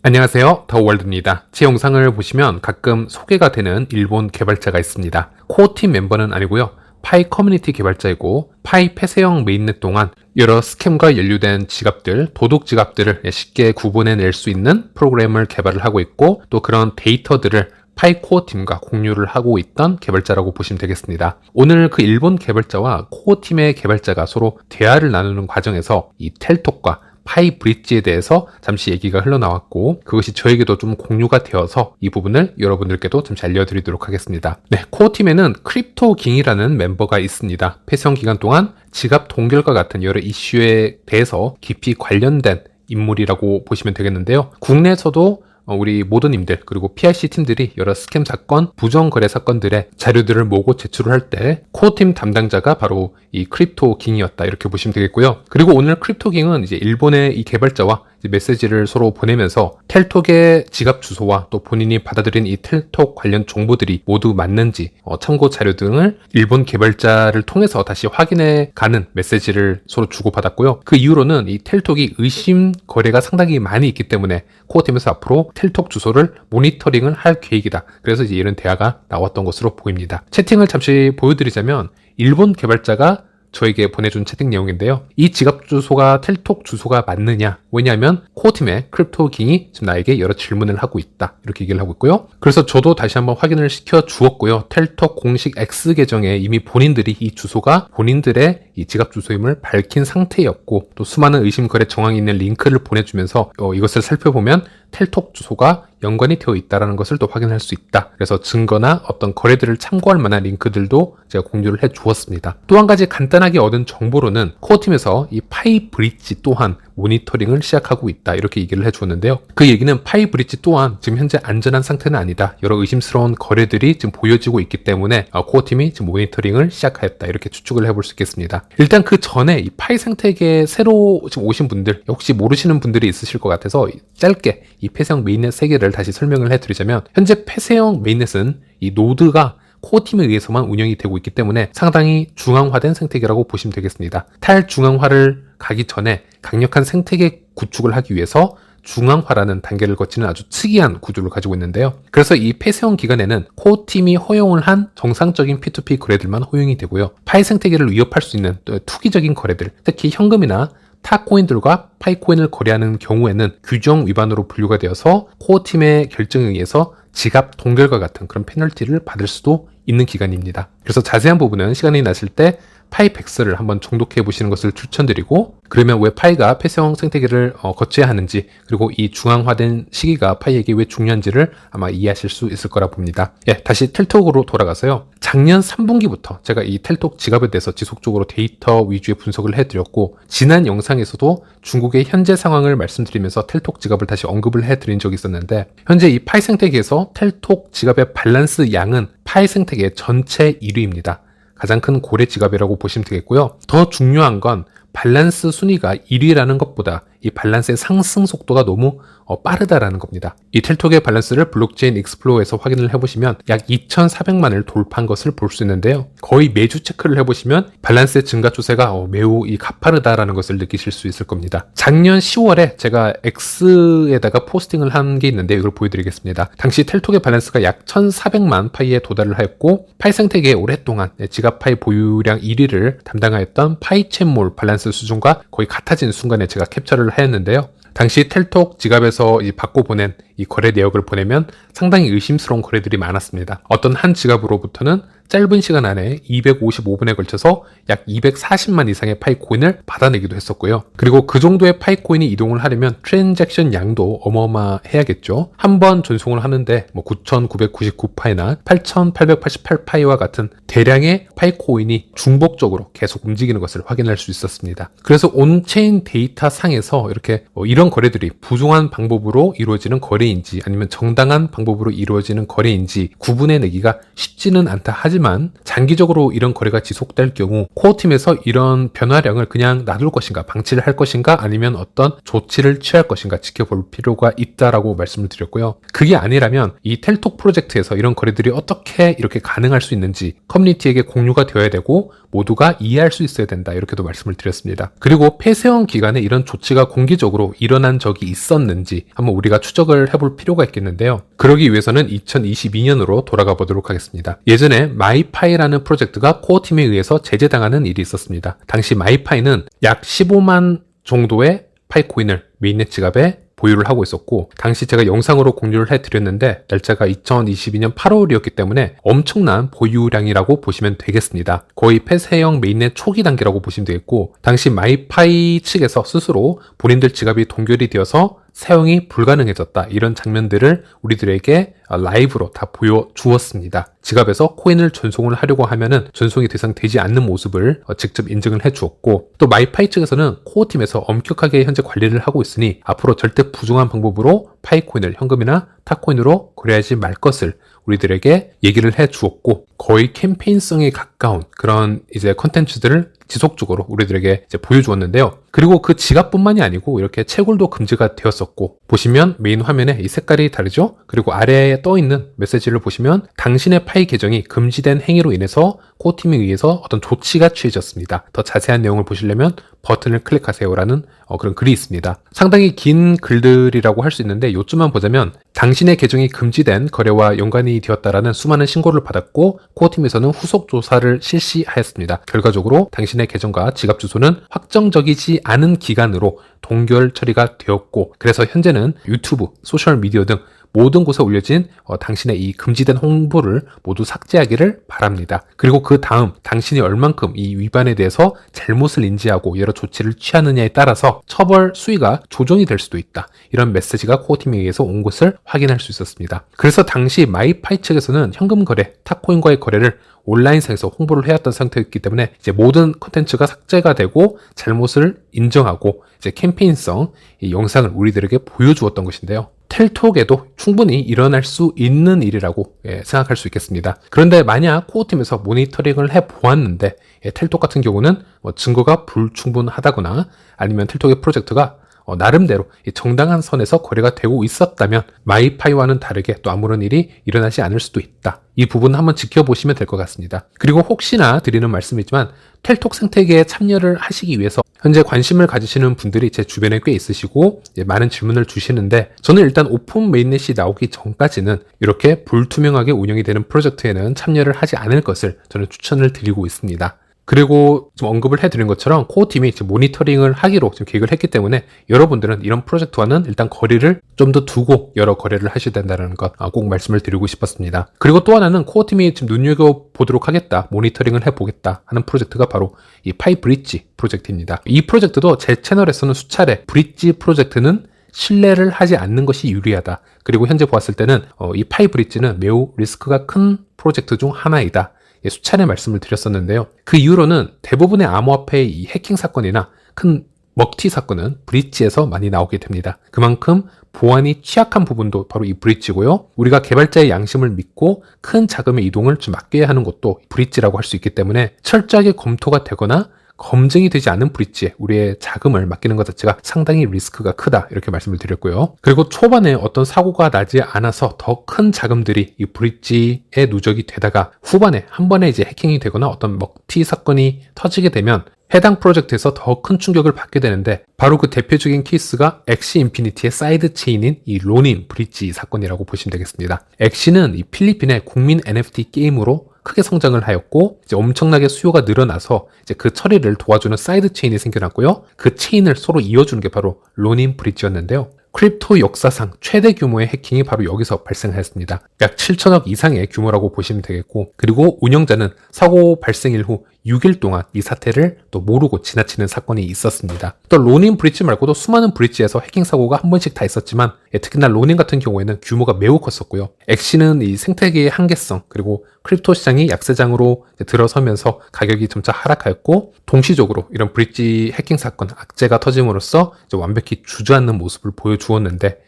안녕하세요, 더월드입니다. 제 영상을 보시면 가끔 소개가 되는 일본 개발자가 있습니다. 코어팀 멤버는 아니고요. 파이 커뮤니티 개발자이고 파이 폐쇄형 메인넷 동안 여러 스캠과 연루된 지갑들, 도둑 지갑들을 쉽게 구분해낼 수 있는 프로그램을 개발을 하고 있고 또 그런 데이터들을 파이 코어팀과 공유를 하고 있던 개발자라고 보시면 되겠습니다. 오늘 그 일본 개발자와 코어팀의 개발자가 서로 대화를 나누는 과정에서 이 텔톡과 파이 브릿지에 대해서 잠시 얘기가 흘러나왔고 그것이 저에게도 좀 공유가 되어서 이 부분을 여러분들께도 잠시 알려드리도록 하겠습니다. 네, 코어팀에는 크립토깅이라는 멤버가 있습니다. 폐쇄형 기간 동안 지갑 동결과 같은 여러 이슈에 대해서 깊이 관련된 인물이라고 보시면 되겠는데요. 국내에서도 우리 모더님들 그리고 PIC 팀들이 여러 스캠 사건, 부정거래 사건들의 자료들을 모으고 제출을 할 때 코어팀 담당자가 바로 이 크립토깅이었다 이렇게 보시면 되겠고요. 그리고 오늘 크립토깅은 이제 일본의 이 개발자와 메시지를 서로 보내면서 텔톡의 지갑 주소와 또 본인이 받아들인 이 텔톡 관련 정보들이 모두 맞는지 참고 자료 등을 일본 개발자를 통해서 다시 확인해 가는 메시지를 서로 주고받았고요. 그 이후로는 이 텔톡이 의심 거래가 상당히 많이 있기 때문에 코어팀에서 앞으로 텔톡 주소를 모니터링을 할 계획이다. 그래서 이제 이런 대화가 나왔던 것으로 보입니다. 채팅을 잠시 보여드리자면 일본 개발자가 저에게 보내준 채팅 내용인데요. 이 지갑 주소가 텔톡 주소가 맞느냐? 왜냐하면 코어팀의 크립토깅이 지금 나에게 여러 질문을 하고 있다. 이렇게 얘기를 하고 있고요. 그래서 저도 다시 한번 확인을 시켜 주었고요. 텔톡 공식 X 계정에 이미 본인들이 이 주소가 본인들의 이 지갑 주소임을 밝힌 상태였고 또 수많은 의심 거래 정황이 있는 링크를 보내주면서 이것을 살펴보면 텔톡 주소가 연관이 되어 있다는 것을 또 확인할 수 있다. 그래서 증거나 어떤 거래들을 참고할 만한 링크들도 제가 공유를 해 주었습니다. 또 한 가지 간단하게 얻은 정보로는 코어팀에서 이 파이 브릿지 또한 모니터링을 시작하고 있다. 이렇게 얘기를 해 주었는데요. 그 얘기는 파이 브릿지 또한 지금 현재 안전한 상태는 아니다. 여러 의심스러운 거래들이 지금 보여지고 있기 때문에 코어팀이 지금 모니터링을 시작하였다. 이렇게 추측을 해볼 수 있겠습니다. 일단 그 전에 이 파이 생태계에 새로 지금 오신 분들, 혹시 모르시는 분들이 있으실 것 같아서 짧게 이 폐쇄형 메인넷 세계를 다시 설명을 해드리자면 현재 폐쇄형 메인넷은 이 노드가 코어팀에 의해서만 운영이 되고 있기 때문에 상당히 중앙화된 생태계라고 보시면 되겠습니다. 탈중앙화를 가기 전에 강력한 생태계 구축을 하기 위해서 중앙화라는 단계를 거치는 아주 특이한 구조를 가지고 있는데요. 그래서 이 폐쇄형 기간에는 코어팀이 허용을 한 정상적인 P2P 거래들만 허용이 되고요. 파이 생태계를 위협할 수 있는 투기적인 거래들, 특히 현금이나 타 코인들과 파이 코인을 거래하는 경우에는 규정 위반으로 분류가 되어서 코어팀의 결정에 의해서 지갑 동결과 같은 그런 페널티를 받을 수도 있는 기간입니다. 그래서 자세한 부분은 시간이 나실 때 파이백스를 한번 정독해 보시는 것을 추천드리고 그러면 왜 파이가 폐쇄형 생태계를 거쳐야 하는지 그리고 이 중앙화된 시기가 파이에게 왜 중요한지를 아마 이해하실 수 있을 거라 봅니다. 다시 텔톡으로 돌아가서요. 작년 3분기부터 제가 이 텔톡 지갑에 대해서 지속적으로 데이터 위주의 분석을 해드렸고 지난 영상에서도 중국의 현재 상황을 말씀드리면서 텔톡 지갑을 다시 언급을 해드린 적이 있었는데 현재 이 파이 생태계에서 텔톡 지갑의 밸런스 양은 파이 생태계 전체 1위입니다. 가장 큰 고래 지갑이라고 보시면 되겠고요. 더 중요한 건 밸런스 순위가 1위라는 것보다 이 밸런스의 상승 속도가 너무 빠르다라는 겁니다. 이 텔톡의 밸런스를 블록체인 익스플로어에서 확인을 해보시면 약 2,400만을 돌파한 것을 볼 수 있는데요. 거의 매주 체크를 해보시면 밸런스의 증가 추세가 매우 가파르다라는 것을 느끼실 수 있을 겁니다. 작년 10월에 제가 X에다가 포스팅을 한 게 있는데 이걸 보여드리겠습니다. 당시 텔톡의 밸런스가 약 1,400만 파이에 도달을 하였고 파이 생태계에 오랫동안 지갑 파이 보유량 1위를 담당하였던 파이챗몰 밸런스 수준과 거의 같아진 순간에 제가 캡처를 하였는데요. 당시 텔톡 지갑에서 받고 보낸 이 거래 내역을 보내면 상당히 의심스러운 거래들이 많았습니다. 어떤 한 지갑으로부터는 짧은 시간 안에 255분에 걸쳐서 약 240만 이상의 파이코인을 받아내기도 했었고요. 그리고 그 정도의 파이코인이 이동을 하려면 트랜잭션 양도 어마어마해야겠죠. 한 번 전송을 하는데 9,999파이나 8,888파이와 같은 대량의 파이코인이 중복적으로 계속 움직이는 것을 확인할 수 있었습니다. 그래서 온체인 데이터 상에서 이렇게 이런 거래들이 부정한 방법으로 이루어지는 거래 거래인지 아니면 정당한 방법으로 이루어지는 거래인지 구분해내기가 쉽지는 않다 하지만 장기적으로 이런 거래가 지속될 경우 코어팀에서 이런 변화량을 그냥 놔둘 것인가, 방치를 할 것인가, 아니면 어떤 조치를 취할 것인가 지켜볼 필요가 있다라고 말씀을 드렸고요. 그게 아니라면 이 텔톡 프로젝트에서 이런 거래들이 어떻게 이렇게 가능할 수 있는지 커뮤니티에게 공유가 되어야 되고 모두가 이해할 수 있어야 된다, 이렇게도 말씀을 드렸습니다. 그리고 폐쇄형 기간에 이런 조치가 공개적으로 일어난 적이 있었는지 한번 우리가 추적을 해볼 필요가 있겠는데요. 그러기 위해서는 2022년으로 돌아가 보도록 하겠습니다. 예전에 마이파이라는 프로젝트가 코어팀에 의해서 제재당하는 일이 있었습니다. 당시 마이파이는 약 15만 정도의 파이코인을 메인넷 지갑에 보유를 하고 있었고, 당시 제가 영상으로 공유를 해드렸는데 날짜가 2022년 8월이었기 때문에 엄청난 보유량이라고 보시면 되겠습니다. 거의 폐쇄형 메인넷 초기 단계라고 보시면 되겠고, 당시 마이파이 측에서 스스로 본인들 지갑이 동결이 되어서 사용이 불가능해졌다, 이런 장면들을 우리들에게 라이브로 다 보여주었습니다. 지갑에서 코인을 전송을 하려고 하면은 전송이 더 이상 되지 않는 모습을 직접 인증을 해주었고, 또 마이파이 측에서는 코어팀에서 엄격하게 현재 관리를 하고 있으니 앞으로 절대 부정한 방법으로 파이코인을 현금이나 타코인으로 거래하지 말 것을 우리들에게 얘기를 해주었고, 거의 캠페인성에 가까운 그런 이제 컨텐츠들을 지속적으로 우리들에게 이제 보여주었는데요. 그리고 그 지갑뿐만이 아니고 이렇게 채굴도 금지가 되었었고, 보시면 메인 화면에 이 색깔이 다르죠? 그리고 아래에 떠 있는 메시지를 보시면 당신의 파이 계정이 금지된 행위로 인해서 코어팀에 의해서 어떤 조치가 취해졌습니다. 더 자세한 내용을 보시려면 버튼을 클릭하세요라는 그런 글이 있습니다. 상당히 긴 글들이라고 할 수 있는데 요점만 보자면, 당신의 계정이 금지된 거래와 연관이 되었다라는 수많은 신고를 받았고 코어팀에서는 후속 조사를 실시하였습니다. 결과적으로 당신의 계정과 지갑 주소는 확정적이지 않은 기간으로 동결 처리가 되었고, 그래서 현재는 유튜브, 소셜미디어 등 모든 곳에 올려진 당신의 이 금지된 홍보를 모두 삭제하기를 바랍니다. 그리고 그 다음 당신이 얼만큼 이 위반에 대해서 잘못을 인지하고 여러 조치를 취하느냐에 따라서 처벌 수위가 조정이 될 수도 있다, 이런 메시지가 코어팀에 의해서 온 것을 확인할 수 있었습니다. 그래서 당시 마이파이 측에서는 현금 거래, 타코인과의 거래를 온라인상에서 홍보를 해왔던 상태였기 때문에 이제 모든 컨텐츠가 삭제가 되고 잘못을 인정하고 이제 캠페인성 이 영상을 우리들에게 보여주었던 것인데요. 텔톡에도 충분히 일어날 수 있는 일이라고 생각할 수 있겠습니다. 그런데 만약 코어팀에서 모니터링을 해보았는데 텔톡 같은 경우는 증거가 불충분하다거나 아니면 텔톡의 프로젝트가 나름대로 정당한 선에서 거래가 되고 있었다면 마이파이와는 다르게 또 아무런 일이 일어나지 않을 수도 있다. 이 부분 한번 지켜보시면 될 것 같습니다. 그리고 혹시나 드리는 말씀이지만 텔톡 생태계에 참여를 하시기 위해서 현재 관심을 가지시는 분들이 제 주변에 꽤 있으시고 많은 질문을 주시는데, 저는 일단 오픈 메인넷이 나오기 전까지는 이렇게 불투명하게 운영이 되는 프로젝트에는 참여를 하지 않을 것을 저는 추천을 드리고 있습니다. 그리고 좀 언급을 해드린 것처럼 코어팀이 지금 모니터링을 하기로 지금 계획을 했기 때문에 여러분들은 이런 프로젝트와는 일단 거리를 좀 더 두고 여러 거래를 하셔야 된다는 것 꼭 말씀을 드리고 싶었습니다. 그리고 또 하나는 코어팀이 지금 눈여겨보도록 하겠다, 모니터링을 해보겠다 하는 프로젝트가 바로 이 파이 브릿지 프로젝트입니다. 이 프로젝트도 제 채널에서는 수차례 브릿지 프로젝트는 신뢰를 하지 않는 것이 유리하다, 그리고 현재 보았을 때는 이 파이 브릿지는 매우 리스크가 큰 프로젝트 중 하나이다, 수차례 말씀을 드렸었는데요. 그 이후로는 대부분의 암호화폐의 이 해킹 사건이나 큰 먹튀 사건은 브릿지에서 많이 나오게 됩니다. 그만큼 보안이 취약한 부분도 바로 이 브릿지고요. 우리가 개발자의 양심을 믿고 큰 자금의 이동을 좀 막게 하는 것도 브릿지라고 할 수 있기 때문에 철저하게 검토가 되거나 검증이 되지 않은 브릿지에 우리의 자금을 맡기는 것 자체가 상당히 리스크가 크다, 이렇게 말씀을 드렸고요. 그리고 초반에 어떤 사고가 나지 않아서 더 큰 자금들이 이 브릿지에 누적이 되다가 후반에 한 번에 이제 해킹이 되거나 어떤 먹튀 사건이 터지게 되면 해당 프로젝트에서 더 큰 충격을 받게 되는데, 바로 그 대표적인 케이스가 엑시 인피니티의 사이드 체인인 이 로닌 브릿지 사건이라고 보시면 되겠습니다. 엑시는 이 필리핀의 국민 NFT 게임으로 크게 성장을 하였고 이제 엄청나게 수요가 늘어나서 이제 그 처리를 도와주는 사이드 체인이 생겨났고요. 그 체인을 서로 이어주는 게 바로 로닌 브릿지였는데요. 크립토 역사상 최대 규모의 해킹이 바로 여기서 발생하였습니다. 약 7천억 이상의 규모라고 보시면 되겠고, 그리고 운영자는 사고 발생일 후 6일 동안 이 사태를 또 모르고 지나치는 사건이 있었습니다. 또 로닌 브릿지 말고도 수많은 브릿지에서 해킹 사고가 한 번씩 다 있었지만 특히나 로닌 같은 경우에는 규모가 매우 컸었고요. 엑시는 이 생태계의 한계성, 그리고 크립토 시장이 약세장으로 들어서면서 가격이 점차 하락하였고, 동시적으로 이런 브릿지 해킹 사건, 악재가 터짐으로써 이제 완벽히 주저앉는 모습을 보여주었는데,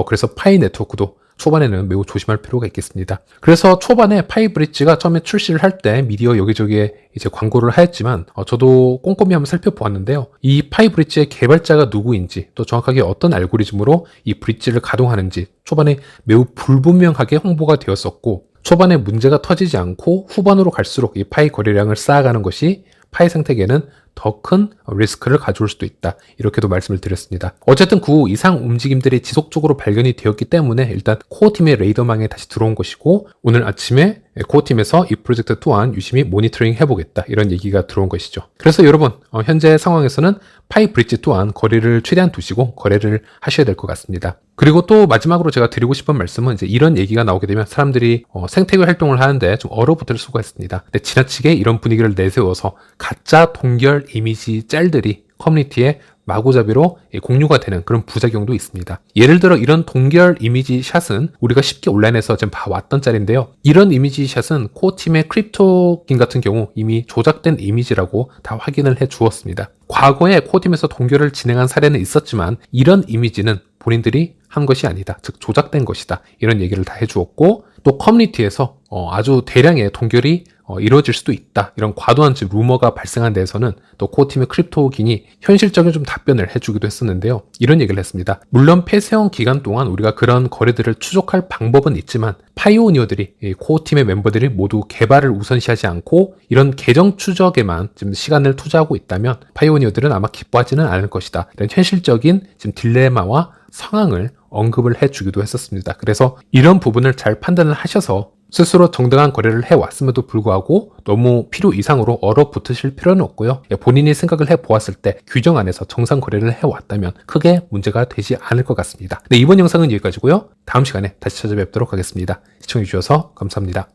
그래서 파이 네트워크도 초반에는 매우 조심할 필요가 있겠습니다. 그래서 초반에 파이 브릿지가 처음에 출시를 할 때 미디어 여기저기에 이제 광고를 하였지만 저도 꼼꼼히 한번 살펴보았는데요. 이 파이 브릿지의 개발자가 누구인지 또 정확하게 어떤 알고리즘으로 이 브릿지를 가동하는지 초반에 매우 불분명하게 홍보가 되었었고 초반에 문제가 터지지 않고 후반으로 갈수록 이 파이 거래량을 쌓아가는 것이 파이 생태계는 더 큰 리스크를 가져올 수도 있다. 이렇게도 말씀을 드렸습니다. 어쨌든 그 이상 움직임들이 지속적으로 발견이 되었기 때문에 일단 코어팀의 레이더망에 다시 들어온 것이고 오늘 아침에 코어팀에서 이 프로젝트 또한 유심히 모니터링 해보겠다. 이런 얘기가 들어온 것이죠. 그래서 여러분 현재 상황에서는 파이 브릿지 또한 거래를 최대한 두시고 거래를 하셔야 될 것 같습니다. 그리고 또 마지막으로 제가 드리고 싶은 말씀은 이제 이런 얘기가 나오게 되면 사람들이 생태계 활동을 하는데 좀 얼어붙을 수가 있습니다. 근데 지나치게 이런 분위기를 내세워서 가짜 동결 이미지 짤들이 커뮤니티에 마구잡이로 공유가 되는 그런 부작용도 있습니다. 예를 들어 이런 동결 이미지 샷은 우리가 쉽게 온라인에서 좀 봐왔던 짤인데요. 이런 이미지 샷은 코어팀의 크립토긴 같은 경우 이미 조작된 이미지라고 다 확인을 해 주었습니다. 과거에 코어팀에서 동결을 진행한 사례는 있었지만 이런 이미지는 본인들이 한 것이 아니다. 즉 조작된 것이다. 이런 얘기를 다 해주었고 또 커뮤니티에서 아주 대량의 동결이 이루어질 수도 있다. 이런 과도한 루머가 발생한 데에서는 또 코어팀의 크립토긴이 현실적인 좀 답변을 해주기도 했었는데요. 이런 얘기를 했습니다. 물론 폐쇄형 기간 동안 우리가 그런 거래들을 추적할 방법은 있지만 파이오니어들이 코어팀의 멤버들이 모두 개발을 우선시하지 않고 이런 계정 추적에만 지금 시간을 투자하고 있다면 파이오니어들은 아마 기뻐하지는 않을 것이다. 이런 현실적인 지금 딜레마와 상황을 언급을 해주기도 했었습니다. 그래서 이런 부분을 잘 판단을 하셔서 스스로 정당한 거래를 해왔음에도 불구하고 너무 필요 이상으로 얼어붙으실 필요는 없고요. 본인이 생각을 해보았을 때 규정 안에서 정상 거래를 해왔다면 크게 문제가 되지 않을 것 같습니다. 네, 이번 영상은 여기까지고요. 다음 시간에 다시 찾아뵙도록 하겠습니다. 시청해주셔서 감사합니다.